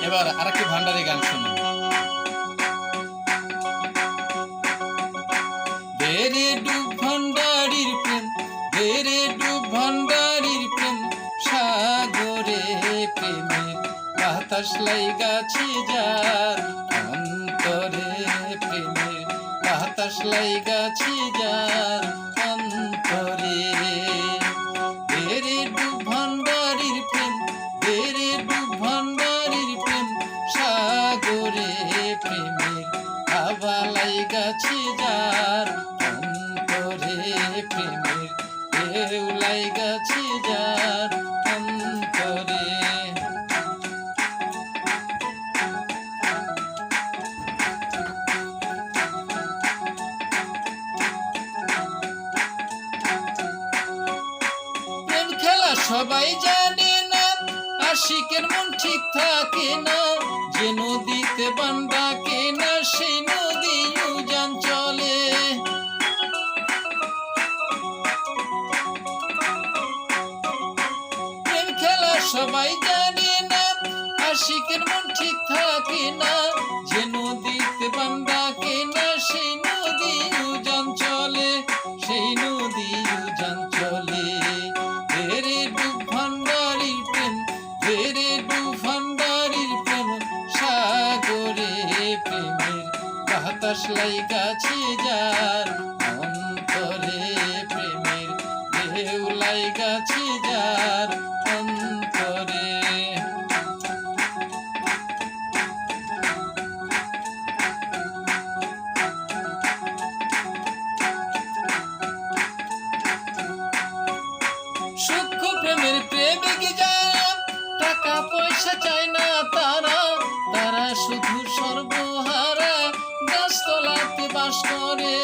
এবার আরেকটি ভান্ডারি গান শুনুন। বেরে ডুব ভান্ডারির প্রেম, বেরে ডুব ভান্ডারির প্রেম, সাগরে প্রেমের বাতাস লাইগাছে যার অন্তরে, প্রেমের বাতাস লাইগাছে যার অন্তরে। বেরে ডুব ভান্ডারির প্রেম, বেরে ডুব ভান্ডারির প্রেম, সাগরে প্রেমের হাওয়া লাইগাছে যার অন্তরে, প্রেমের ঢেউ লাইগাছে যার অন্তরে। প্রেম খেলা সবাই জানে না, আশিকের মন ঠিক থাকে না, যে নদীতে বান ডাকে না সেই নদী উজান চলে। প্রেম খেলা সবাই জানে না, আশিকের মন ঠিক থাকে না, যে নদীতে বান ডাকে না সেই নদী উজান চলে, সেই নদী উজান চলে। বেরে ডুব ভান্ডারির প্রেম, বেরে ডুব ভান্ডারির প্রেম, সাগরে প্রেমের বাতাস লাইগাছে যার অন্তরে, প্রেমের ঢেউ লাইগাছে যার অন্তরে। সূক্ষ্ম প্রেমের প্রেমিক যারা, টাকা পয়সা চায় না তারা, তারা শুধু সর্বহারা গাছতলাতে বাস করে।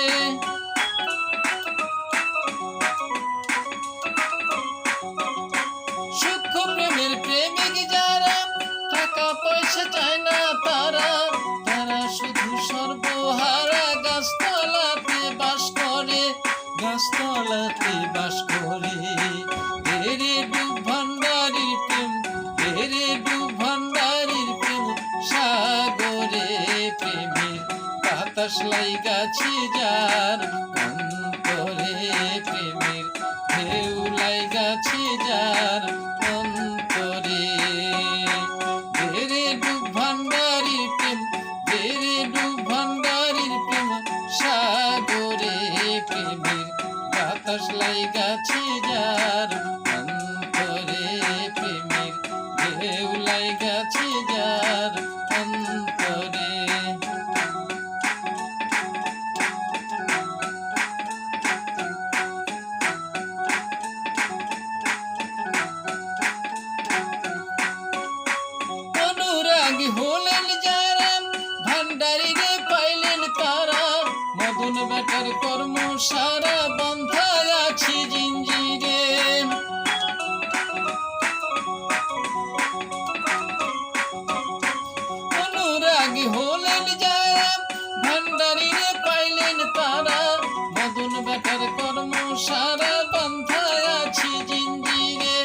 সূক্ষ্ম প্রেমের প্রেমিক যারা, টাকা পয়সা চায় না তারা, তারা শুধু সর্বহারা গাছতলাতে বাস করে, গাছতলাতে বাস করে। বেরে ডুব ভান্ডারির প্রেম, বেরে ডুব ভান্ডারির প্রেম, সাগরে প্রেমের বাতাস লাইগাছে যার অন্তরে, প্রেমের ঢেউ লাইগাছে যার অন্তরে। বেরে ডুব ভান্ডারির প্রেম, বেরে ডুব ভান্ডারির প্রেম, সাগরে প্রেমের বাতাস লাইগাছে যার অন্তরে, প্রেমের ঢেউ লাইগাছে যার অন্তরে। অনুরাগী হলেন যারা, ভান্ডারিরে পাইলেন তারা, মদন বেটার কর্ম সারা বন্ধা আছে জিঞ্জিরে। অনুরাগী হলেন যারা, ভান্ডারিরে পাইলেন তারা, মদন বেটার কর্ম সারা বন্ধা আছে জিঞ্জিরে,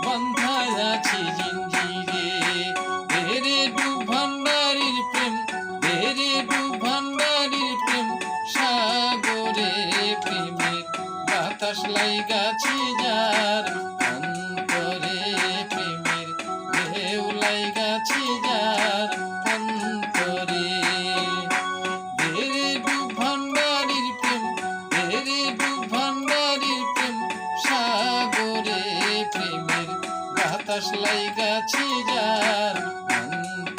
বন্ধা আছে জিঞ্জিরে। বেরে ডুব ভান্ডারির প্রেম, বেরে ডুব ভান্ডারির প্রেম, সাগরে প্রেমের বাতাস লাইগাছে যার অন্তরে, প্রেমের ঢেউ লাইগাছে যার অন্তরে। বেরে ডুব ভান্ডারির প্রেম, বেরে ডুব ভান্ডারির প্রেম, সাগরে প্রেমের বাতাস লাইগাছে যার অন্তরে।